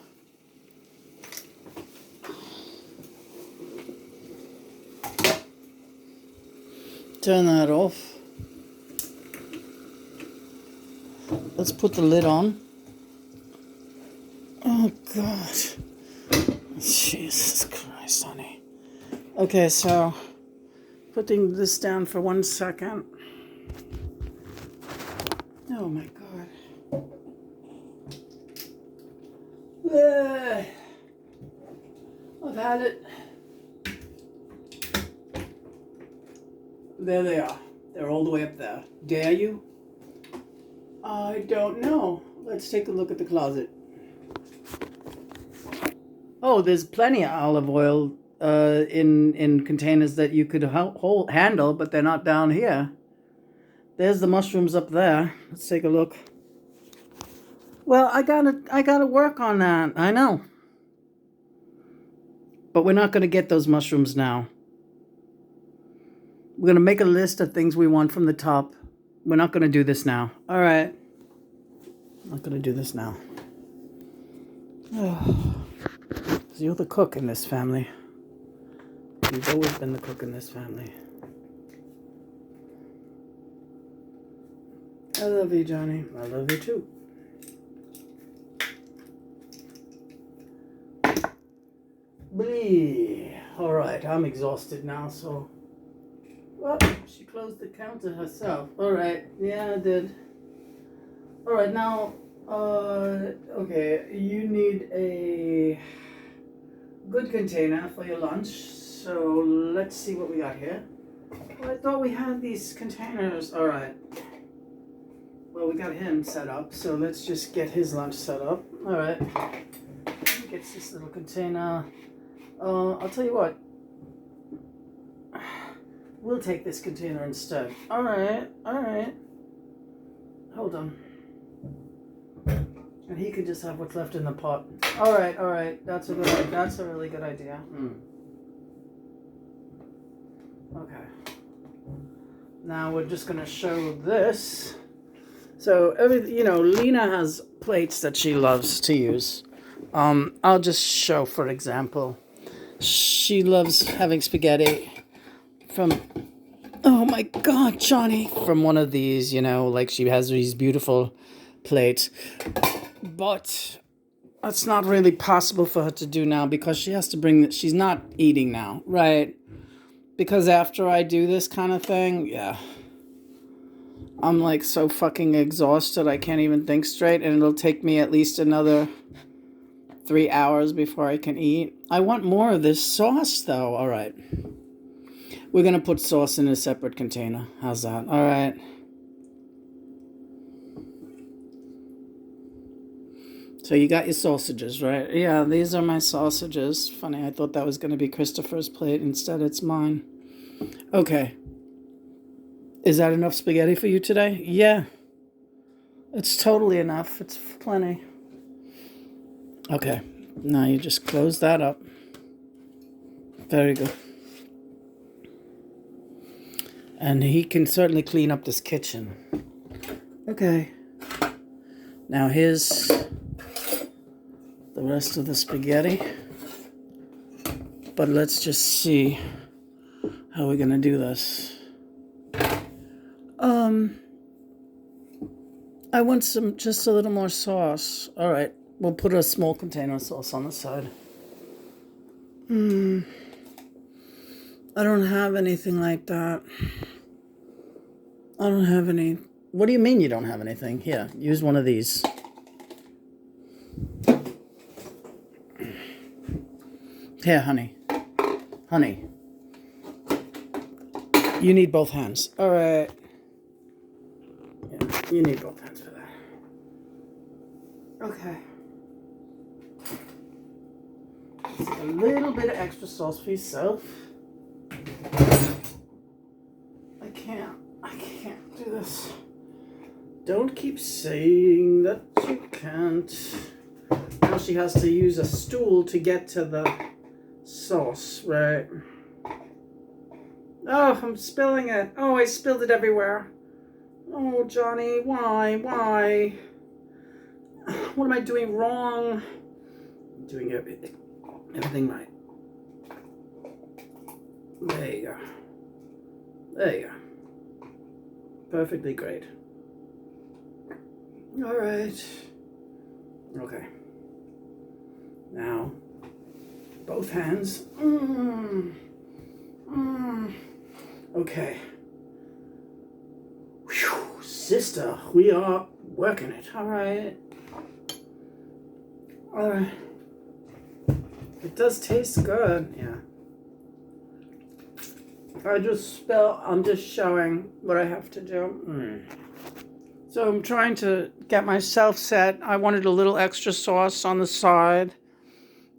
Turn that off. Let's put the lid on. Oh, God. Jesus Christ, honey. Okay, so putting this down for 1 second. Oh, my God. I've had it. There they are. They're all the way up there. Dare you? I don't know. Let's take a look at the closet. Oh, there's plenty of olive oil in containers that you could handle, but they're not down here. There's the mushrooms up there. Let's take a look. Well, I gotta work on that. I know. But we're not gonna get those mushrooms now. We're gonna make a list of things we want from the top. We're not gonna do this now. All right. Not gonna do this now. Oh. You're the cook in this family. You've always been the cook in this family. I love you, Johnny. I love you too. Blee. All right, I'm exhausted now, so. Well, she closed the counter herself. All right, yeah, I did. All right, now, okay, you need a good container for your lunch. So let's see what we got here. Well, I thought we had these containers. All right. Well, we got him set up, so let's just get his lunch set up. All right. He gets this little container. I'll tell you what. We'll take this container instead. All right. All right. Hold on. And he could just have what's left in the pot. All right. All right. That's a really good idea. Okay. Now we're just gonna show this. So Lena has plates that she loves to use. I'll just show, for example, she loves having spaghetti from, oh my God, Johnny, from one of these, like she has these beautiful plates. But it's not really possible for her to do now because she has to she's not eating now, right? Because after I do this kind of thing, yeah, I'm like so fucking exhausted I can't even think straight, and it'll take me at least another 3 hours before I can eat. I want more of this sauce though. All right. We're going to put sauce in a separate container. How's that? All right. So you got your sausages, right? Yeah, these are my sausages. Funny, I thought that was going to be Christopher's plate. Instead, it's mine. Okay. Is that enough spaghetti for you today? Yeah. It's totally enough. It's plenty. Okay. Now you just close that up. Very good. And he can certainly clean up this kitchen. Okay. Now here's the rest of the spaghetti. But let's just see how we're gonna do this. I want just a little more sauce. All right, we'll put a small container of sauce on the side. I don't have anything like that. I don't have any. What do you mean you don't have anything? Here, use one of these. Here, honey. Honey. You need both hands. All right. Yeah, you need both hands for that. Okay. Just a little bit of extra sauce for yourself. I can't do this. Don't keep saying that you can't. Now she has to use a stool to get to the sauce, right? Oh, I'm spilling it. Oh, I spilled it everywhere. Oh, Johnny, why? What am I doing wrong? I'm doing everything right. There you go. Perfectly great. All right. Okay. Now, both hands. Okay. Whew, sister, we are working it. All right. It does taste good. Yeah. I'm just showing what I have to do. So I'm trying to get myself set. I wanted a little extra sauce on the side.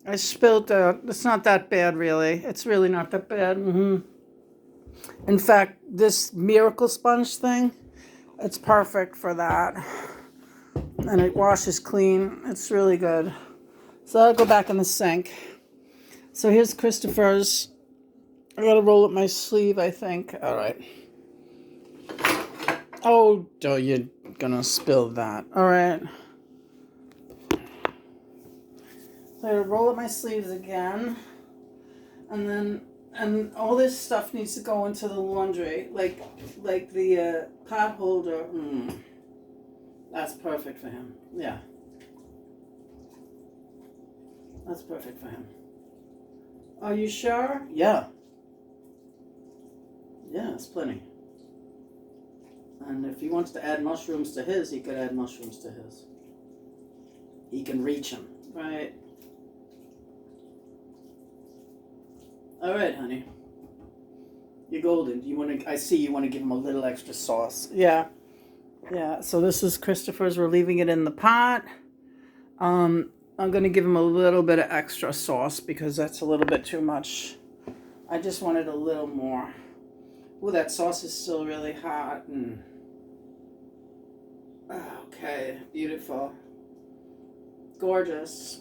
I spilled it's not that bad, really. It's really not that bad. In fact, this miracle sponge thing, it's perfect for that. And it washes clean. It's really good. So I'll go back in the sink. So here's Christopher's. I gotta roll up my sleeve, I think. All right. Oh, you're gonna spill that. All right. So I roll up my sleeves again. And all this stuff needs to go into the laundry, like the pot holder. That's perfect for him. Yeah. That's perfect for him. Are you sure? Yeah. Yeah, it's plenty. And if he wants to add mushrooms to his, he could add mushrooms to his. He can reach them, right? All right, honey. You're golden. I see you want to give him a little extra sauce. Yeah. Yeah, so this is Christopher's. We're leaving it in the pot. I'm going to give him a little bit of extra sauce because that's a little bit too much. I just wanted a little more. Ooh, that sauce is still really hot. Okay, beautiful. Gorgeous.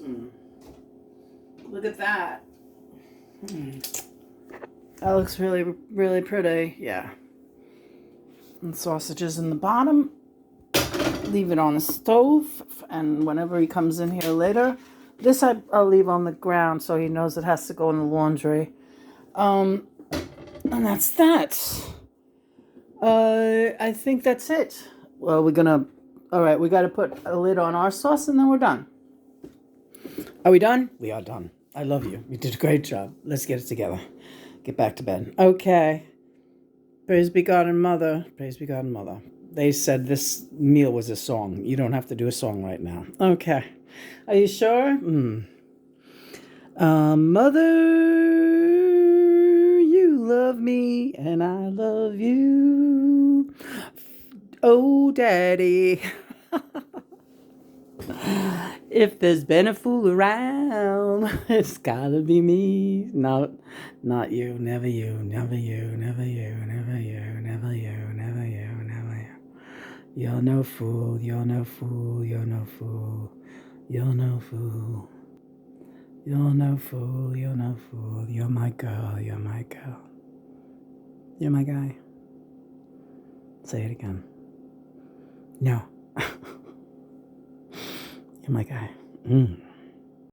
Look at that. That looks really, really pretty. Yeah. And sausages in the bottom. Leave it on the stove. And whenever he comes in here later, this I'll leave on the ground so he knows it has to go in the laundry. And that's that. I think that's it. Well, all right, we got to put a lid on our sauce and then we're done. Are we done? We are done. I love you. You did a great job. Let's get it together. Get back to bed. Okay. Praise be God and Mother. Praise be God and Mother. They said this meal was a song. You don't have to do a song right now. Okay. Are you sure? Mother, you love love me and I love you. Oh, Daddy. If there's been a fool around, it's gotta be me. Not you, never you, never you, never you, never you, never you, never you, never you. You're no fool, you're no fool, you're no fool, you're no fool. You're no fool, you're no fool, you're my girl, you're my girl. You're my guy. Say it again. No. You're my guy.